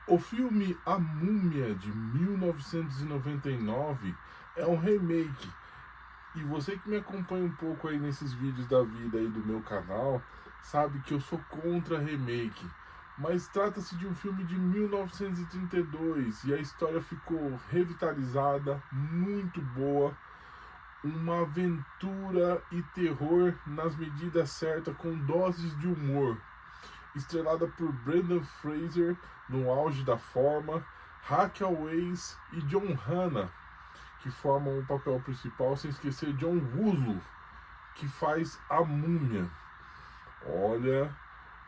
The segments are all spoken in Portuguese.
O filme A Múmia, de 1999, é um remake. E você que me acompanha um pouco aí nesses vídeos da vida aí do meu canal, sabe que eu sou contra remake. Mas trata-se de um filme de 1932 e a história ficou revitalizada, muito boa. Uma aventura e terror nas medidas certas, com doses de humor, estrelada por Brendan Fraser no auge da forma, Raquel Weisz e John Hannah, que formam o papel principal, sem esquecer John Wusu, que faz a Múmia. Olha,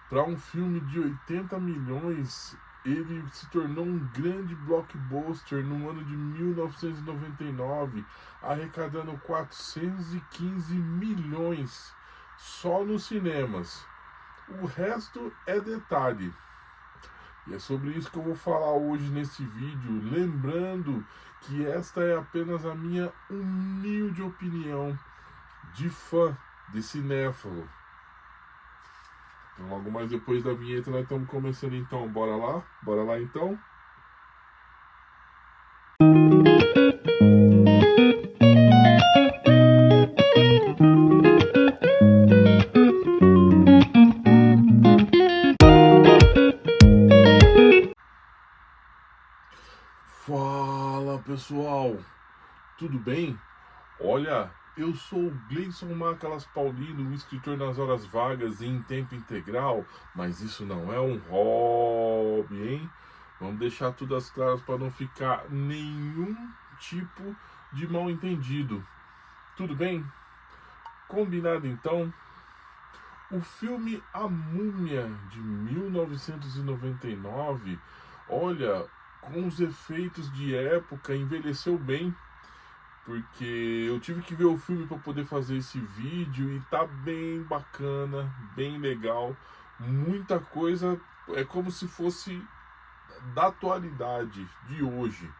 para um filme de 80 milhões, ele se tornou um grande blockbuster no ano de 1999, arrecadando 415 milhões só nos cinemas. O resto é detalhe. E é sobre isso que eu vou falar hoje nesse vídeo, lembrando que esta é apenas a minha humilde opinião de fã, de cinéfilo. Então, logo mais depois da vinheta nós estamos começando então, bora lá? Bora lá então? Fala pessoal, tudo bem? Olha, eu sou o Gleison Macalas Paulino, um escritor nas horas vagas e em tempo integral, mas isso não é um hobby, hein? Vamos deixar tudo às claras para não ficar nenhum tipo de mal entendido. Tudo bem? Combinado então? O filme A Múmia, de 1999, olha, com os efeitos de época, envelheceu bem. Porque eu tive que ver o filme para poder fazer esse vídeo e tá bem bacana, bem legal. Muita coisa, é como se fosse da atualidade, de hoje.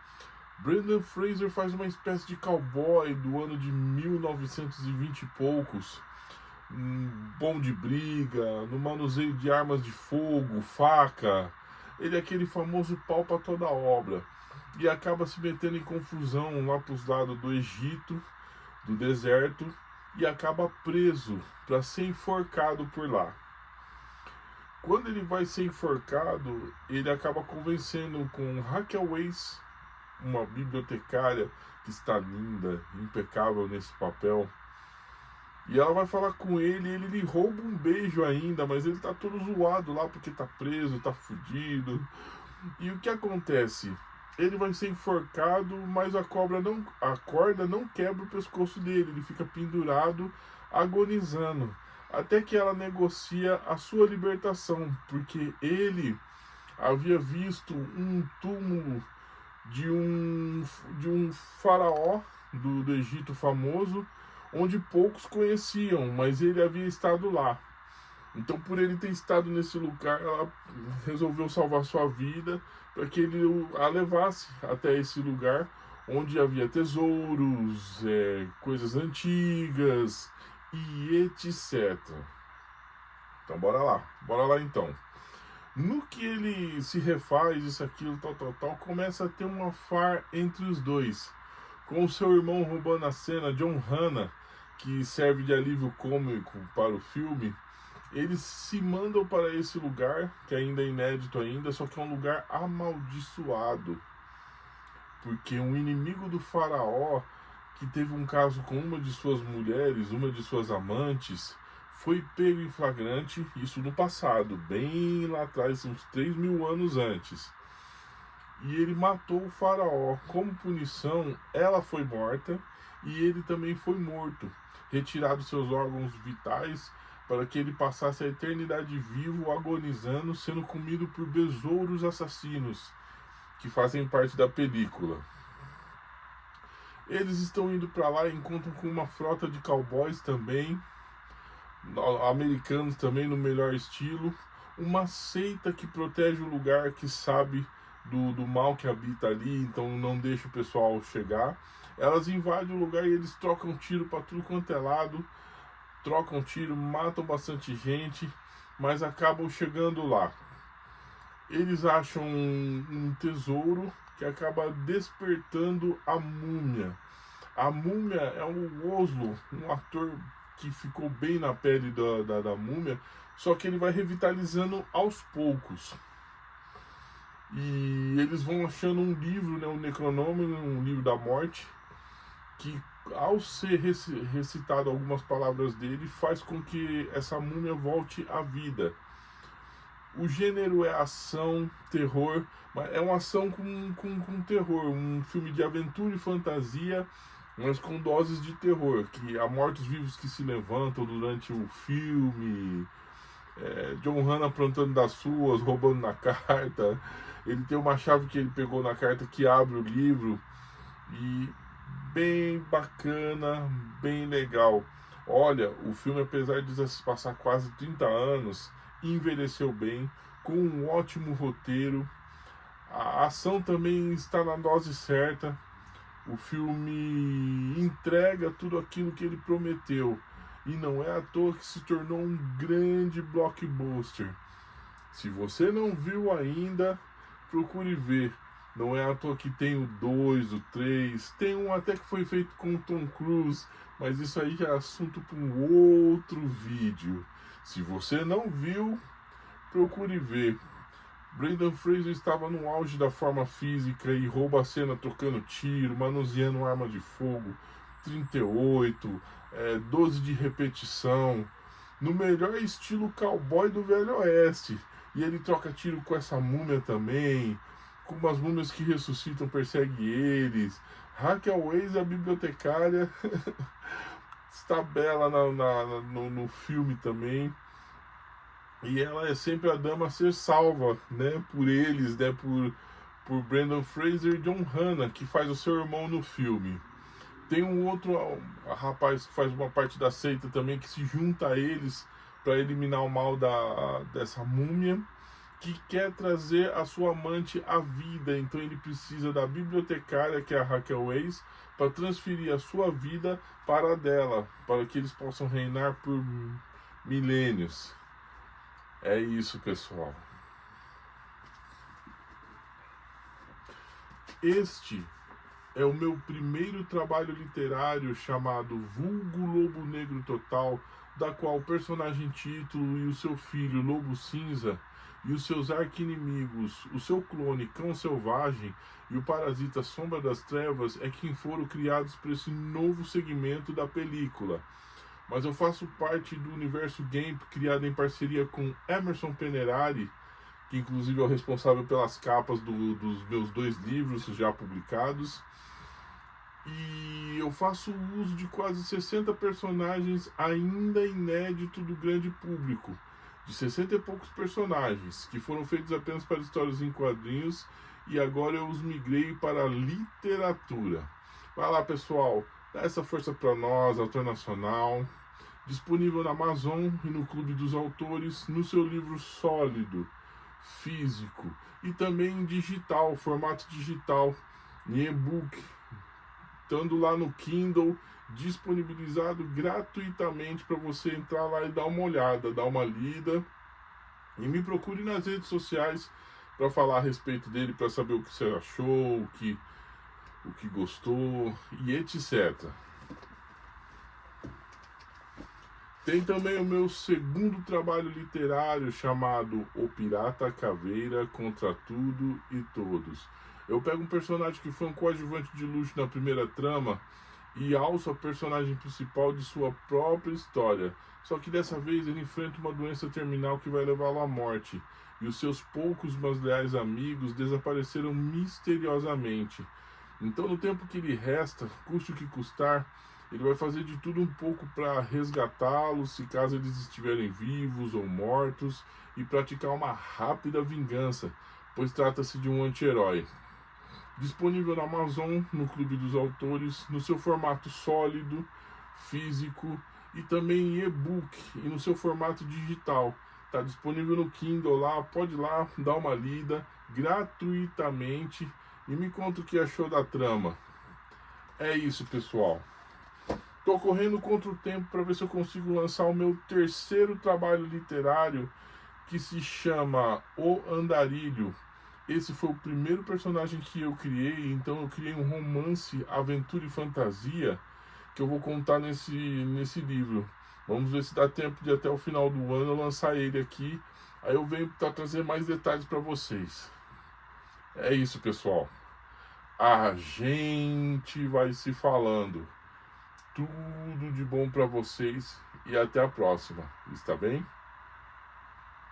Brendan Fraser faz uma espécie de cowboy do ano de 1920 e poucos. Bom de briga, no manuseio de armas de fogo, faca. Ele é aquele famoso pau para toda obra. E acaba se metendo em confusão lá para os lados do Egito, do deserto, e acaba preso para ser enforcado por lá. Quando ele vai ser enforcado, ele acaba convencendo com Raquel Weisz, uma bibliotecária que está linda, impecável nesse papel. E ela vai falar com ele e ele lhe rouba um beijo ainda, mas ele tá todo zoado lá porque tá preso, tá fudido. E o que acontece? Ele vai ser enforcado, mas a corda não quebra o pescoço dele, ele fica pendurado, agonizando, até que ela negocia a sua libertação, porque ele havia visto um túmulo de um faraó do Egito famoso, onde poucos conheciam, mas ele havia estado lá. Então, por ele ter estado nesse lugar, ela resolveu salvar sua vida para que ele a levasse até esse lugar onde havia tesouros, coisas antigas e etc. Então, bora lá então. No que ele se refaz, isso, aquilo, tal, começa a ter uma far entre os dois. Com o seu irmão roubando a cena, John Hannah, que serve de alívio cômico para o filme. Eles se mandam para esse lugar, que ainda é inédito ainda, só que é um lugar amaldiçoado. Porque um inimigo do faraó, que teve um caso com uma de suas mulheres, uma de suas amantes, foi pego em flagrante, isso no passado, bem lá atrás, uns 3.000 anos antes. E ele matou o faraó. Como punição, ela foi morta e ele também foi morto. Retirado seus órgãos vitais para que ele passasse a eternidade vivo, agonizando, sendo comido por besouros assassinos, que fazem parte da película. Eles estão indo para lá e encontram com uma frota de cowboys também, americanos também no melhor estilo, uma seita que protege o lugar, que sabe do mal que habita ali, então não deixa o pessoal chegar. Elas invadem o lugar e eles trocam tiro para tudo quanto é lado, trocam tiro, matam bastante gente, mas acabam chegando lá. eles acham um tesouro que acaba despertando a múmia. A múmia é o Oslo, um ator que ficou bem na pele da múmia, só que ele vai revitalizando aos poucos. E eles vão achando um livro, né, o Necronômion, um livro da morte, que ao ser recitado algumas palavras dele, faz com que essa múmia volte à vida. O gênero é ação, terror, mas é uma ação com terror, um filme de aventura e fantasia, mas com doses de terror, que há mortos-vivos que se levantam durante o filme, John Hannah aprontando das suas, roubando na carta, ele tem uma chave que ele pegou na carta que abre o livro, e bem bacana, bem legal. Olha, o filme, apesar de já se passar quase 30 anos, envelheceu bem, com um ótimo roteiro. A ação também está na dose certa. O filme entrega tudo aquilo que ele prometeu. E não é à toa que se tornou um grande blockbuster. Se você não viu ainda, procure ver. Não é à toa que tem o 2, o 3, tem um até que foi feito com o Tom Cruise, mas isso aí já é assunto para um outro vídeo. Se você não viu, procure ver. Brendan Fraser estava no auge da forma física e rouba a cena trocando tiro, manuseando arma de fogo, 38, 12 de repetição, no melhor estilo cowboy do Velho Oeste. E ele troca tiro com essa múmia também, com umas múmias que ressuscitam, persegue eles. Raquel Weisz, a bibliotecária, está bela no filme também. E ela é sempre a dama a ser salva, né, por eles, né, por Brendan Fraser e John Hannah, que faz o seu irmão no filme. Tem um outro rapaz que faz uma parte da seita também, que se junta a eles para eliminar o mal dessa múmia, que quer trazer a sua amante à vida. Então ele precisa da bibliotecária, que é a Raquel Weisz, para transferir a sua vida para a dela, para que eles possam reinar por milênios. É isso, pessoal. Este é o meu primeiro trabalho literário chamado Vulgo Lobo Negro Total, da qual o personagem título e o seu filho Lobo Cinza e os seus arqui-inimigos, o seu clone Cão Selvagem e o parasita Sombra das Trevas é quem foram criados para esse novo segmento da película. Mas eu faço parte do universo Gamp, criado em parceria com Emerson Penerari, que inclusive é o responsável pelas capas dos meus 2 livros já publicados. E eu faço uso de quase 60 personagens ainda inédito do grande público, de 60 e poucos personagens, que foram feitos apenas para histórias em quadrinhos, e agora eu os migrei para a literatura. Vai lá, pessoal, dá essa força para nós, Autor Nacional. Disponível na Amazon e no Clube dos Autores, no seu livro sólido, físico e também em digital, formato digital, em e-book, estando lá no Kindle, disponibilizado gratuitamente para você entrar lá e dar uma olhada, dar uma lida. E me procure nas redes sociais para falar a respeito dele, para saber o que você achou, o que gostou e etc. Tem também o meu segundo trabalho literário chamado O Pirata Caveira contra Tudo e Todos. Eu pego um personagem que foi um coadjuvante de luxo na primeira trama e alço a personagem principal de sua própria história. Só que dessa vez ele enfrenta uma doença terminal que vai levá-lo à morte. E os seus poucos, mas leais amigos desapareceram misteriosamente. Então, no tempo que lhe resta, custe o que custar, ele vai fazer de tudo um pouco para resgatá-los, se caso eles estiverem vivos ou mortos, e praticar uma rápida vingança, pois trata-se de um anti-herói. Disponível na Amazon, no Clube dos Autores, no seu formato sólido, físico e também em e-book e no seu formato digital. Está disponível no Kindle lá, pode ir lá, dar uma lida gratuitamente e me conta o que achou da trama. É isso, pessoal. Estou correndo contra o tempo para ver se eu consigo lançar o meu terceiro trabalho literário, que se chama O Andarilho. Esse foi o primeiro personagem que eu criei, então eu criei um romance, aventura e fantasia que eu vou contar nesse livro. Vamos ver se dá tempo de até o final do ano eu lançar ele aqui. Aí eu venho para trazer mais detalhes para vocês. É isso, pessoal. A gente vai se falando. Tudo de bom para vocês e até a próxima. Está bem?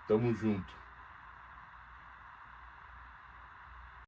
Tamo junto.